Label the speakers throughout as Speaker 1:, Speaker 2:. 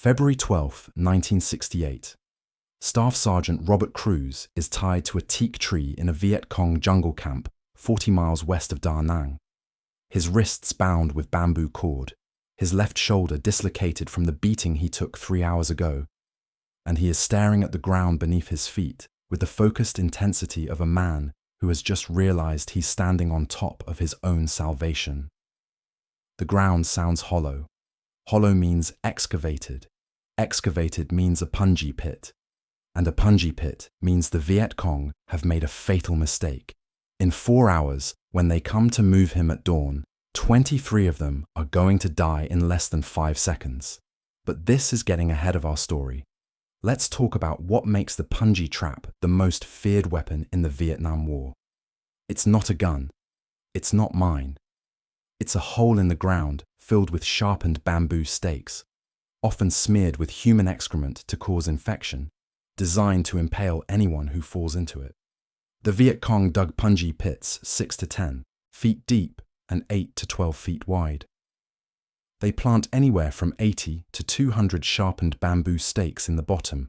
Speaker 1: February 12, 1968. Staff Sergeant Robert Cruz is tied to a teak tree in a Viet Cong jungle camp 40 miles west of Da Nang. His wrists bound with bamboo cord, his left shoulder dislocated from the beating he took 3 hours ago, and he is staring at the ground beneath his feet with the focused intensity of a man who has just realized he's standing on top of his own salvation. The ground sounds hollow. Hollow means excavated. Excavated means a Punji pit. And a Punji pit means the Viet Cong have made a fatal mistake. In 4 hours, when they come to move him at dawn, 23 of them are going to die in less than 5 seconds. But this is getting ahead of our story. Let's talk about what makes the Punji trap the most feared weapon in the Vietnam War. It's not a gun. It's not mine. It's a hole in the ground filled with sharpened bamboo stakes, often smeared with human excrement to cause infection, designed to impale anyone who falls into it. The Viet Cong dug Punji pits 6 to 10 feet deep and 8 to 12 feet wide. They plant anywhere from 80 to 200 sharpened bamboo stakes in the bottom,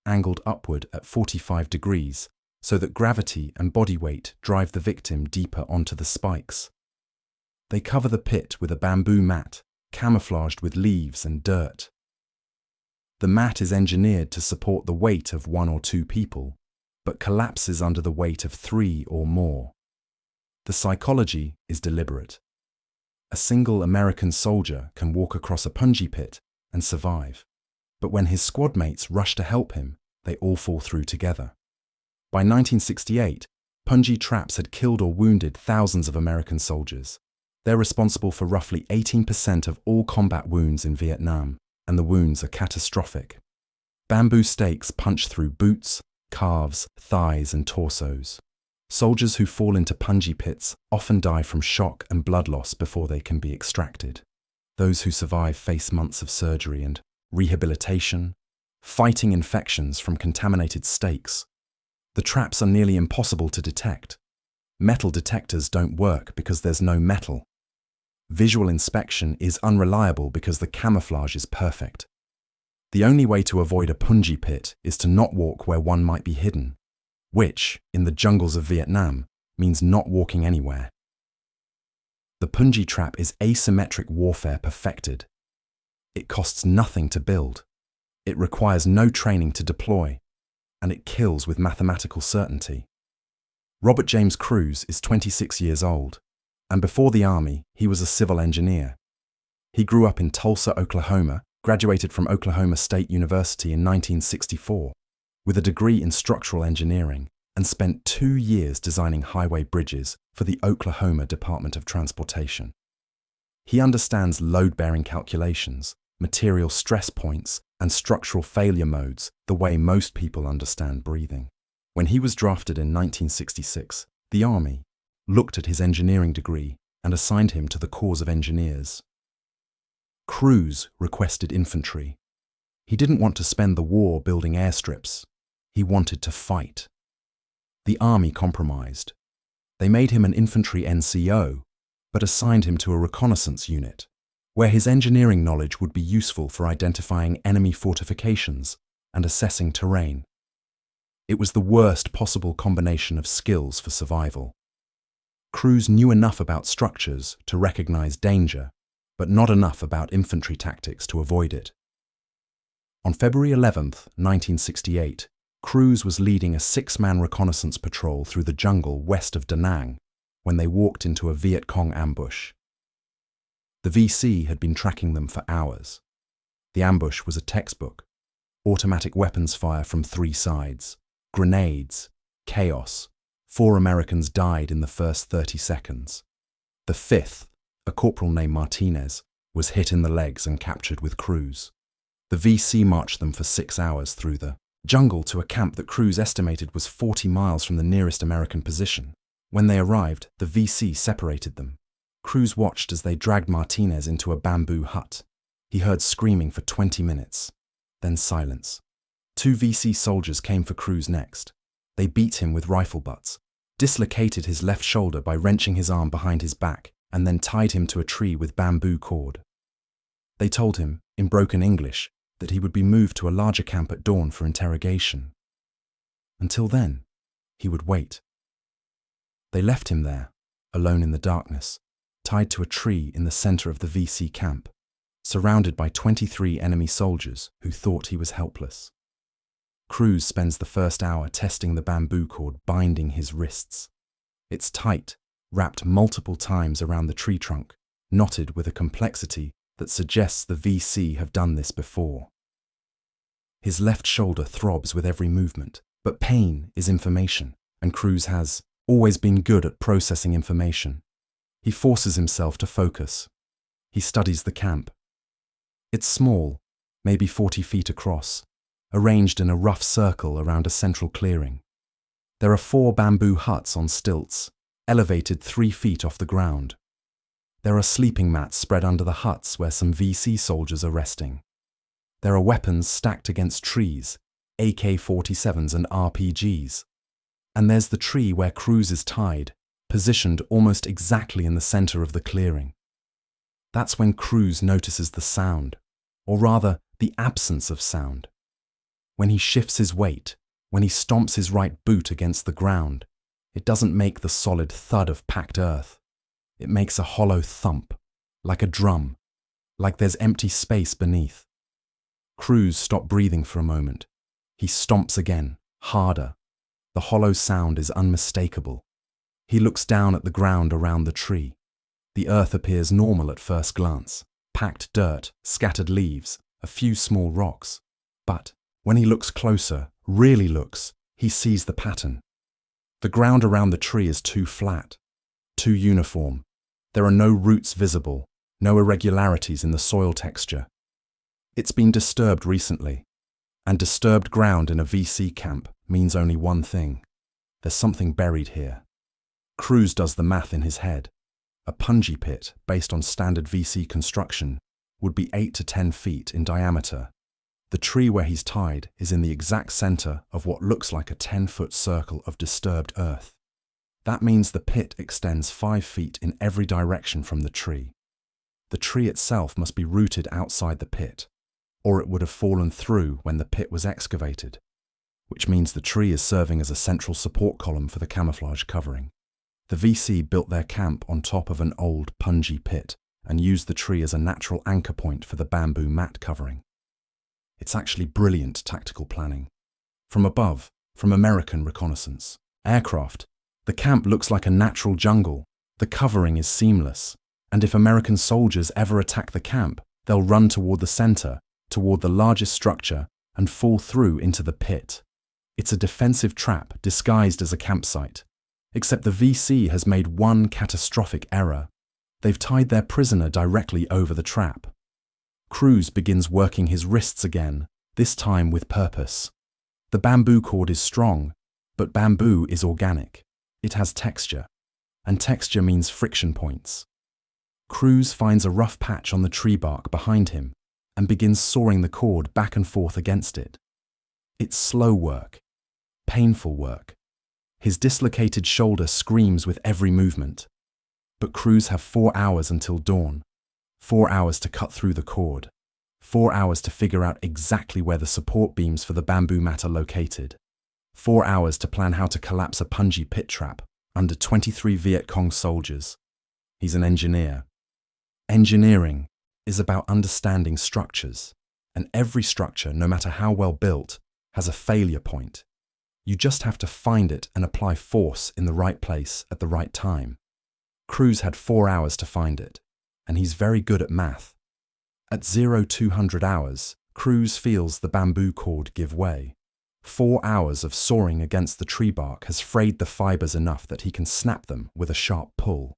Speaker 1: angled upward at 45 degrees, so that gravity and body weight drive the victim deeper onto the spikes. They cover the pit with a bamboo mat, camouflaged with leaves and dirt. The mat is engineered to support the weight of 1 or 2 people, but collapses under the weight of 3 or more. The psychology is deliberate. A single American soldier can walk across a Punji pit and survive, but when his squad mates rush to help him, they all fall through together. By 1968, Punji traps had killed or wounded thousands of American soldiers. They're responsible for roughly 18% of all combat wounds in Vietnam, and the wounds are catastrophic. Bamboo stakes punch through boots, calves, thighs, and torsos. Soldiers who fall into Punji pits often die from shock and blood loss before they can be extracted. Those who survive face months of surgery and rehabilitation, fighting infections from contaminated stakes. The traps are nearly impossible to detect. Metal detectors don't work because there's no metal. Visual inspection is unreliable because the camouflage is perfect. The only way to avoid a Punji pit is to not walk where one might be hidden, which, in the jungles of Vietnam, means not walking anywhere. The Punji trap is asymmetric warfare perfected. It costs nothing to build. It requires no training to deploy, and it kills with mathematical certainty. Robert James Cruz is 26 years old, and before the army, he was a civil engineer. He grew up in Tulsa, Oklahoma, graduated from Oklahoma State University in 1964 with a degree in structural engineering, and spent 2 years designing highway bridges for the Oklahoma Department of Transportation. He understands load-bearing calculations, material stress points, and structural failure modes the way most people understand breathing. When he was drafted in 1966, the Army looked at his engineering degree and assigned him to the Corps of Engineers. Cruz requested infantry. He didn't want to spend the war building airstrips. He wanted to fight. The Army compromised. They made him an infantry NCO, but assigned him to a reconnaissance unit, where his engineering knowledge would be useful for identifying enemy fortifications and assessing terrain. It was the worst possible combination of skills for survival. Cruz knew enough about structures to recognize danger, but not enough about infantry tactics to avoid it. On February 11, 1968, Cruz was leading a 6-man reconnaissance patrol through the jungle west of Da Nang when they walked into a Viet Cong ambush. The VC had been tracking them for hours. The ambush was a textbook: automatic weapons fire from 3 sides, grenades, chaos. 4 Americans died in the first 30 seconds. The 5th, a corporal named Martinez, was hit in the legs and captured with Cruz. The VC marched them for 6 hours through the jungle to a camp that Cruz estimated was 40 miles from the nearest American position. When they arrived, the VC separated them. Cruz watched as they dragged Martinez into a bamboo hut. He heard screaming for 20 minutes, then silence. 2 VC soldiers came for Cruz next. They beat him with rifle butts, dislocated his left shoulder by wrenching his arm behind his back, and then tied him to a tree with bamboo cord. They told him, in broken English, that he would be moved to a larger camp at dawn for interrogation. Until then, he would wait. They left him there, alone in the darkness, tied to a tree in the center of the VC camp, surrounded by 23 enemy soldiers who thought he was helpless. Cruz spends the first hour testing the bamboo cord binding his wrists. It's tight, wrapped multiple times around the tree trunk, knotted with a complexity that suggests the VC have done this before. His left shoulder throbs with every movement, but pain is information, and Cruz has always been good at processing information. He forces himself to focus. He studies the camp. It's small, maybe 40 feet across, arranged in a rough circle around a central clearing. There are 4 bamboo huts on stilts, elevated 3 feet off the ground. There are sleeping mats spread under the huts where some VC soldiers are resting. There are weapons stacked against trees, AK-47s and RPGs. And there's the tree where Cruz is tied, positioned almost exactly in the center of the clearing. That's when Cruz notices the sound, or rather, the absence of sound. When he shifts his weight, when he stomps his right boot against the ground, it doesn't make the solid thud of packed earth. It makes a hollow thump, like a drum, like there's empty space beneath. Cruz stops breathing for a moment. He stomps again, harder. The hollow sound is unmistakable. He looks down at the ground around the tree. The earth appears normal at first glance. Packed dirt, scattered leaves, a few small rocks. But when he looks closer, really looks, he sees the pattern. The ground around the tree is too flat, too uniform. There are no roots visible, no irregularities in the soil texture. It's been disturbed recently, and disturbed ground in a VC camp means only one thing. There's something buried here. Cruz does the math in his head. A Punji pit, based on standard VC construction, would be 8 to 10 feet in diameter. The tree where he's tied is in the exact center of what looks like a 10-foot circle of disturbed earth. That means the pit extends 5 feet in every direction from the tree. The tree itself must be rooted outside the pit, or it would have fallen through when the pit was excavated, which means the tree is serving as a central support column for the camouflage covering. The VC built their camp on top of an old Punji pit and used the tree as a natural anchor point for the bamboo mat covering. It's actually brilliant tactical planning. From above, from American reconnaissance aircraft, the camp looks like a natural jungle. The covering is seamless, and if American soldiers ever attack the camp, they'll run toward the center, toward the largest structure, and fall through into the pit. It's a defensive trap disguised as a campsite. Except the VC has made one catastrophic error. They've tied their prisoner directly over the trap. Cruz begins working his wrists again, this time with purpose. The bamboo cord is strong, but bamboo is organic. It has texture, and texture means friction points. Cruz finds a rough patch on the tree bark behind him and begins sawing the cord back and forth against it. It's slow work, painful work. His dislocated shoulder screams with every movement. But Cruz have 4 hours until dawn. 4 hours to cut through the cord. 4 hours to figure out exactly where the support beams for the bamboo mat are located. 4 hours to plan how to collapse a Punji pit trap under 23 Viet Cong soldiers. He's an engineer. Engineering is about understanding structures, and every structure, no matter how well built, has a failure point. You just have to find it and apply force in the right place at the right time. Cruz had 4 hours to find it, and he's very good at math. At 0200 hours, Cruz feels the bamboo cord give way. 4 hours of sawing against the tree bark has frayed the fibers enough that he can snap them with a sharp pull.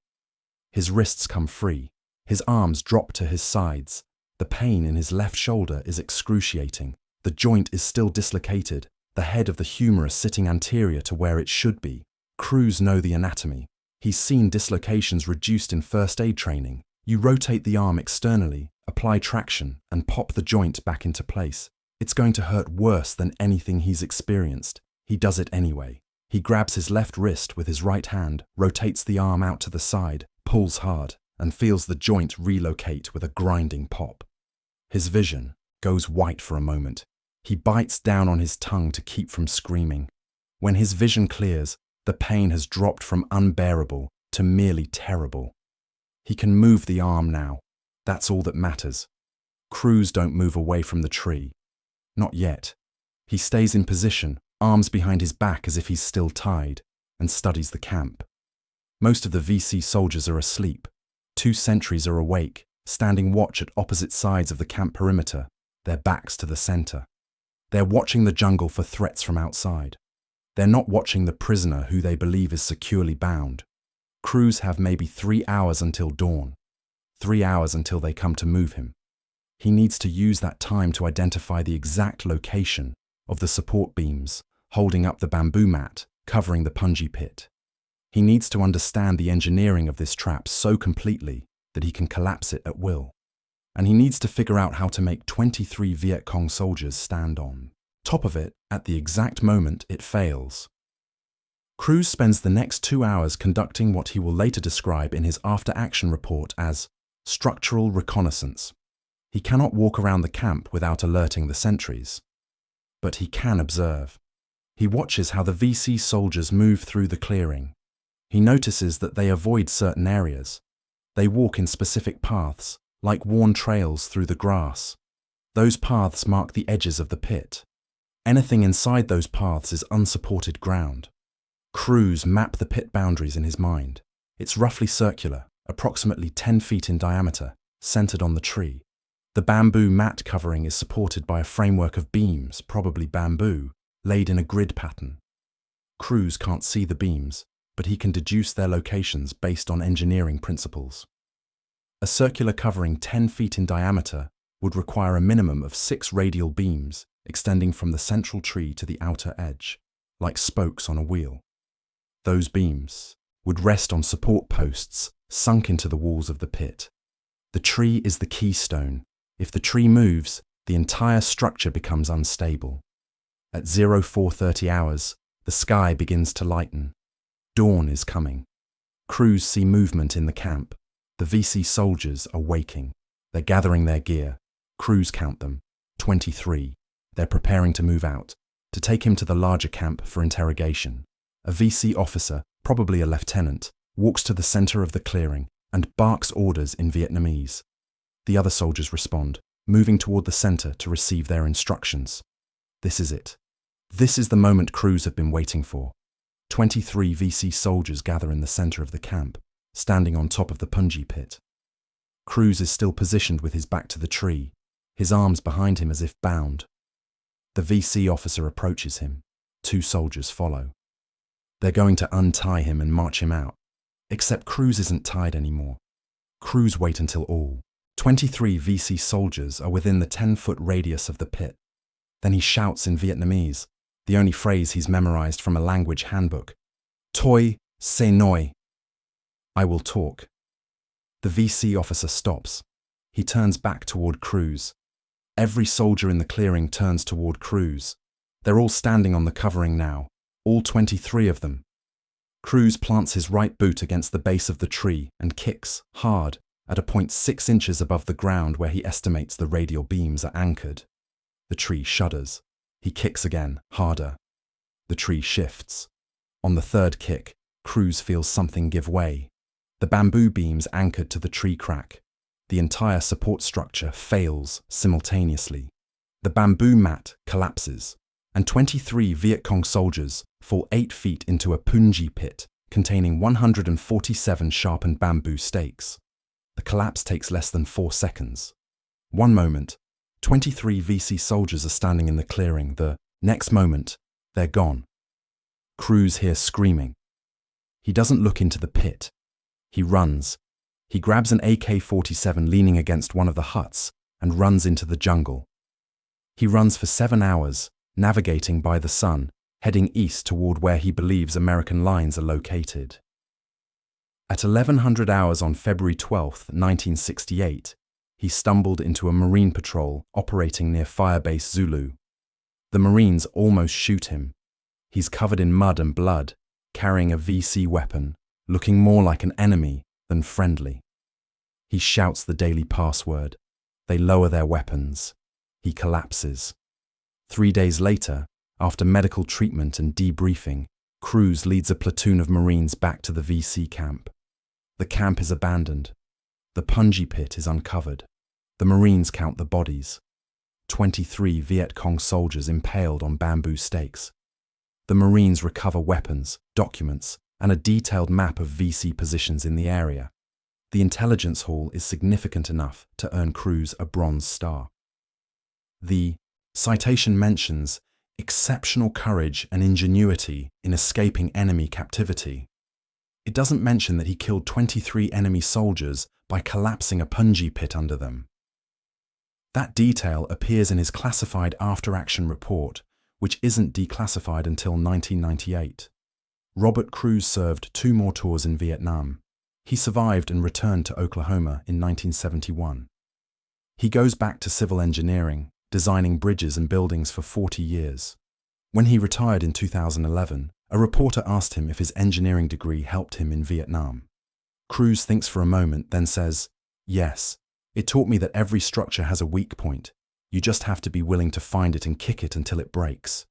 Speaker 1: His wrists come free. His arms drop to his sides. The pain in his left shoulder is excruciating. The joint is still dislocated, the head of the humerus sitting anterior to where it should be. Cruz know the anatomy. He's seen dislocations reduced in first aid training. You rotate the arm externally, apply traction, and pop the joint back into place. It's going to hurt worse than anything he's experienced. He does it anyway. He grabs his left wrist with his right hand, rotates the arm out to the side, pulls hard, and feels the joint relocate with a grinding pop. His vision, goes white for a moment. He bites down on his tongue to keep from screaming. When his vision clears, the pain has dropped from unbearable to merely terrible. He can move the arm now. That's all that matters. Crews don't move away from the tree. Not yet. He stays in position, arms behind his back as if he's still tied, and studies the camp. Most of the VC soldiers are asleep. 2 sentries are awake, standing watch at opposite sides of the camp perimeter, their backs to the center. They're watching the jungle for threats from outside. They're not watching the prisoner who they believe is securely bound. Crews have maybe 3 hours until dawn. 3 hours until they come to move him. He needs to use that time to identify the exact location of the support beams holding up the bamboo mat covering the Punji pit. He needs to understand the engineering of this trap so completely that he can collapse it at will. And he needs to figure out how to make 23 Viet Cong soldiers stand on top of it at the exact moment it fails. Crews spends the next 2 hours conducting what he will later describe in his after-action report as structural reconnaissance. He cannot walk around the camp without alerting the sentries. But he can observe. He watches how the VC soldiers move through the clearing. He notices that they avoid certain areas. They walk in specific paths, like worn trails through the grass. Those paths mark the edges of the pit. Anything inside those paths is unsupported ground. Crews map the pit boundaries in his mind. It's roughly circular, approximately 10 feet in diameter, centered on the tree. The bamboo mat covering is supported by a framework of beams, probably bamboo, laid in a grid pattern. Crews can't see the beams, but he can deduce their locations based on engineering principles. A circular covering 10 feet in diameter would require a minimum of 6 radial beams extending from the central tree to the outer edge, like spokes on a wheel. Those beams would rest on support posts sunk into the walls of the pit. The tree is the keystone. If the tree moves, the entire structure becomes unstable. At 0430 hours, the sky begins to lighten. Dawn is coming. Crews see movement in the camp. The VC soldiers are waking. They're gathering their gear. Crews count them. 23. They're preparing to move out, to take him to the larger camp for interrogation. A VC officer, probably a lieutenant, walks to the center of the clearing and barks orders in Vietnamese. The other soldiers respond, moving toward the center to receive their instructions. This is it. This is the moment crews have been waiting for. 23 VC soldiers gather in the center of the camp, standing on top of the Punji pit. Crews is still positioned with his back to the tree, his arms behind him as if bound. The VC officer approaches him. 2 soldiers follow. They're going to untie him and march him out. Except Crews isn't tied anymore. Crews wait until all 23 VC soldiers are within the 10-foot radius of the pit. Then he shouts in Vietnamese, the only phrase he's memorized from a language handbook. Toi se noi. I will talk. The VC officer stops. He turns back toward Crews. Every soldier in the clearing turns toward Crews. They're all standing on the covering now, all 23 of them. Crews plants his right boot against the base of the tree and kicks, hard, at a point 6 inches above the ground where he estimates the radial beams are anchored. The tree shudders. He kicks again, harder. The tree shifts. On the 3rd kick, Crews feels something give way. The bamboo beams anchored to the tree crack. The entire support structure fails simultaneously. The bamboo mat collapses, and 23 Viet Cong soldiers fall 8 feet into a Punji pit containing 147 sharpened bamboo stakes. The collapse takes less than 4 seconds. One moment, 23 VC soldiers are standing in the clearing. The next moment, they're gone. Crews hears screaming. He doesn't look into the pit. He runs. He grabs an AK-47 leaning against one of the huts and runs into the jungle. He runs for 7 hours, navigating by the sun, heading east toward where he believes American lines are located. At 1100 hours on February 12, 1968, he stumbled into a Marine patrol operating near Firebase Zulu. The Marines almost shoot him. He's covered in mud and blood, carrying a VC weapon, looking more like an enemy than friendly. He shouts the daily password. They lower their weapons. he collapses. 3 days later, after medical treatment and debriefing, Cruz leads a platoon of Marines back to the VC camp. The camp is abandoned. The Punji pit is uncovered. The Marines count the bodies. 23 Viet Cong soldiers impaled on bamboo stakes. The Marines recover weapons, documents, and a detailed map of VC positions in the area. The intelligence haul is significant enough to earn Cruz a Bronze Star. The citation mentions exceptional courage and ingenuity in escaping enemy captivity. It doesn't mention that he killed 23 enemy soldiers by collapsing a Punji pit under them. That detail appears in his classified after-action report, which isn't declassified until 1998. Robert Cruz served 2 more tours in Vietnam. He survived and returned to Oklahoma in 1971. He goes back to civil engineering, designing bridges and buildings for 40 years. When he retired in 2011, a reporter asked him if his engineering degree helped him in Vietnam. Cruz thinks for a moment, then says, "Yes, it taught me that every structure has a weak point. You just have to be willing to find it and kick it until it breaks."